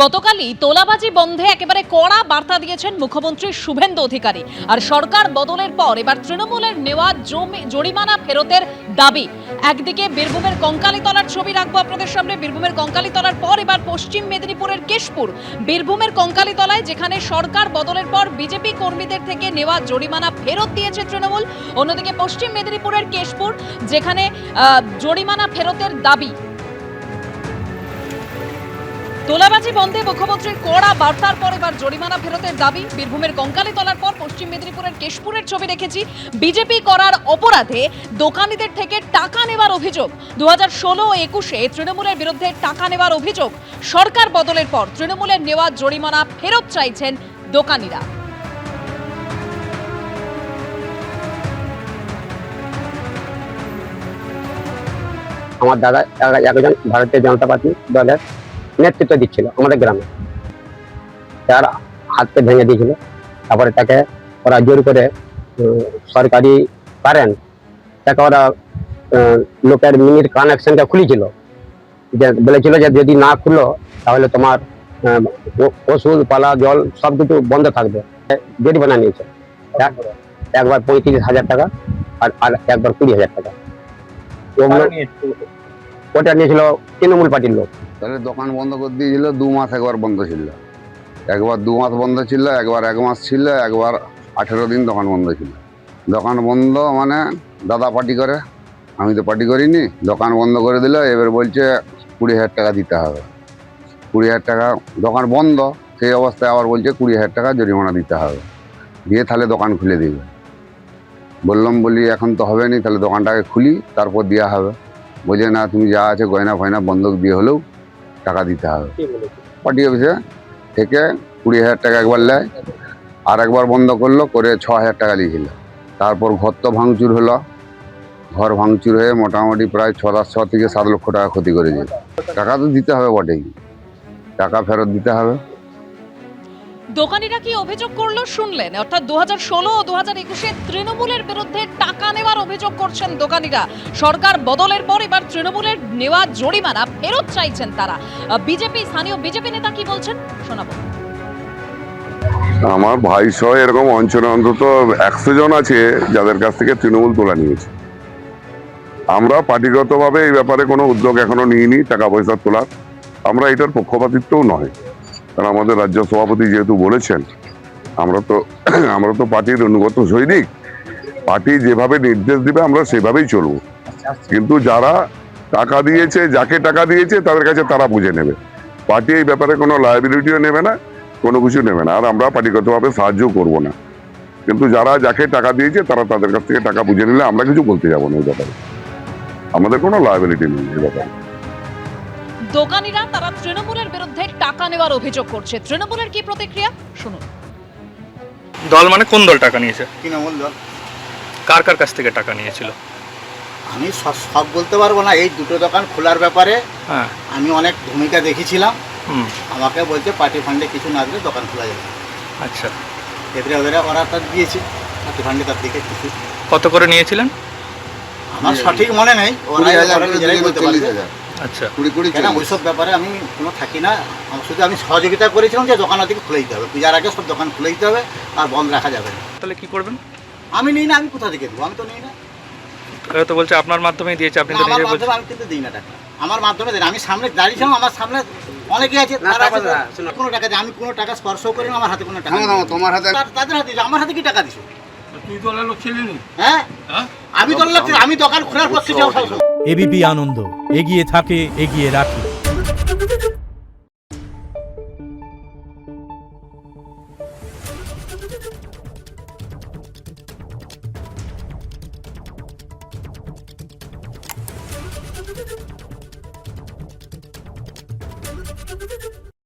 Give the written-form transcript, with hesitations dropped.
গতকালই তোলাবাজি বন্ধে একেবারে কড়া বার্তা দিয়েছেন মুখ্যমন্ত্রী শুভেন্দু অধিকারী। আর সরকার বদলের পর এবার তৃণমূলের নেওয়া জরিমানা ফেরতের দাবি। একদিকে বীরভূমের কঙ্কালীতলার ছবি রাখবো আপনাদের সামনে। বীরভূমের কঙ্কালীতলার পর এবার পশ্চিম মেদিনীপুরের কেশপুর। বীরভূমের কঙ্কালীতলায় যেখানে সরকার বদলের পর বিজেপি কর্মীদের থেকে নেওয়া জরিমানা ফেরত দিয়েছে তৃণমূল, অন্যদিকে পশ্চিম মেদিনীপুরের কেশপুর যেখানে জরিমানা ফেরতের দাবি। তোলাবাজি বন্ধে মুখ্যমন্ত্রীর কড়া বার্তার পর এবার জরিমানা ফেরতের দাবি। বীরভূমের কঙ্কালীতলার পর পশ্চিম মেদিনীপুরের কেশপুরের ছবি রেখেছি। বিজেপি করার অপরাধে দোকানিদের থেকে টাকা নেওয়ার অভিযোগ। 2016 ও 21-এ তৃণমূলের বিরুদ্ধে টাকা নেওয়ার অভিযোগ। সরকার বদলের পর তৃণমূলের নেওয়া জরিমানা ফেরত চাইছেন দোকানিরা। আমার দাদা একজন ভারতীয় জনতা পার্টি দলের নেতৃত্ব দিচ্ছিল আমাদের গ্রামে। তার হাতকে ভেঙে দিয়েছিল, তারপরে তাকে ওরা জোর করে সরকারি কারেন্ট তাকে ওরা লোকের মিনির কানেকশনটা খুলেছিল, যে বলেছিল যে যদি না খুলো তাহলে তোমার ওষুধ পালা জল সব কিছু বন্ধ থাকবে। জরিমানা নিয়েছে একবার 35,000 টাকা আর একবার 20,000 টাকা। ওটা নিয়েছিল তৃণমূল পার্টির লোক। তাহলে দোকান বন্ধ করে দিয়েছিল 2 মাস, একবার বন্ধ ছিল, একবার 2 মাস বন্ধ ছিল, একবার 1 মাস ছিল, একবার 18 দিন দোকান বন্ধ ছিল। দোকান বন্ধ মানে দাদা পার্টি করে, আমি তো পার্টি করিনি। দোকান বন্ধ করে দিল, এবার বলছে 20,000 টাকা দিতে হবে। 20,000 টাকা দোকান বন্ধ, সেই অবস্থায় আবার বলছে 20,000 টাকা জরিমানা দিতে হবে, দিয়ে তাহলে দোকান খুলে দিবে। বলি এখন তো হবে নি, তাহলে দোকানটাকে খুলি তারপর দেওয়া হবে। বোঝে না, তুমি যা আছে গয়না ফয়না বন্ধক দিয়ে হলেও টাকা দিতে হবে। পার্টি অফিসে থেকে 20,000 টাকা একবার নেয়, আর একবার বন্ধ করলো, করে 6,000 টাকা লিখেছিল। তারপর ঘর তো ভাঙচুর হলো, ঘর ভাঙচুর হয়ে মোটামুটি প্রায় 6 থেকে 7 লক্ষ টাকা ক্ষতি করেছে। টাকা তো দিতে হবে বটেই, টাকা ফেরত দিতে হবে। দোকানিরা কি অভিযোগ করলো শুনলেন। অর্থাৎ 2016 ও 2021-এ তৃণমূলের বিরুদ্ধে টাকা নেওয়ার অভিযোগ করছেন দোকানিরা। সরকার বদলের পর এবার তৃণমূলের নেওয়া জরিমানা ফেরত চাইছেন তারা। স্থানীয় বিজেপি নেতা কি বলছেন শোনাবো। আমার ভাই সহ এরকম অঞ্চলে অন্তত 100 জন আছে যাদের কাছ থেকে তৃণমূল তোলা নিয়েছে। আমরা পার্টিগতভাবে এই ব্যাপারে কোনো উদ্যোগ এখনো নিইনি টাকা পয়সা তোলার। আমরা এটার পক্ষপাতিত্বও নয়, কারণ আমাদের রাজ্য সভাপতি যেহেতু বলেছেন, আমরা তো পার্টির অনুগত সৈনিক। পার্টি যেভাবে নির্দেশ দিবে আমরা সেভাবেই চলবো। কিন্তু যারা টাকা দিয়েছে, যাকে টাকা দিয়েছে তাদের কাছে তারা বুঝে নেবে। পার্টি এই ব্যাপারে কোনো লায়াবিলিটিও নেবে না, কোনো কিছু নেবে না, আর আমরা পার্টিগতভাবে সাহায্য করব না। কিন্তু যাকে টাকা দিয়েছে তারা তাদের কাছ থেকে টাকা বুঝে নিলে আমরা কিছু বলতে যাবো না এই ব্যাপারে। আমাদের কোনো লায়াবিলিটি নেই এই ব্যাপারে। দোকানিরা তারা তৃণমূলের বিরুদ্ধে টাকা নেওয়ার অভিযোগ করছে। তৃণমূলের কি প্রতিক্রিয়া শুনুন। দল মানে কোন দল টাকা নিয়েছে? তৃণমূল দল। কার কার কাছ থেকে টাকা নিয়েছিল? আমি সব বলতে পারবো না। এই দুটো দোকান খোলার ব্যাপারে আমি অনেক ভূমিকা দেখেছিলাম। আমাকে বলছে পার্টি ফান্ডে কিছু না দিলে দোকান খোলা যাবে। আচ্ছা, এবারে ওরা তার দিয়েছে পার্টি ফান্ডে, তার দিকে কিছু। কত করে নিয়েছিলেন? আমার সঠিক মনে নেই, ওরাই বলতে পারবে। আচ্ছা, কেন ওইসব ব্যাপারে আমি কোনো থাকি না। শুধু আমি সহযোগিতা করেছিলাম যে দোকান ওদিকে খুলে দিতে হবে, পূজার আগে সব দোকান খুলে দিতে হবে, আর বন্ধ রাখা যাবে না। তাহলে কি করবেন? আমি নিই না, আমি কোথা থেকে দেবো? আমি তো নিই না। তো বলছে আপনার মাধ্যমেই দিয়েছে, আপনি তো নিজে বলছেন। আমি কিন্তু দিই না টাকা, আমার মাধ্যমে দিই। আমি সামনে দাঁড়িয়েছিলাম, আমার সামনে অনেকে আছে, তারা কোনো টাকা দেয়। আমি কোনো টাকা স্পর্শ করি না, আমার হাতে কোনো টাকা। তোমার হাতে, তাদের হাতে, আমার হাতে কি টাকা দিছো? তুই দলের লোক ছিলি না? হ্যাঁ, আমি দলের লোক, আমি দোকান খোলার পর থেকে। এবিপি আনন্দ এগিয়ে থাকে, এগিয়ে রাখে।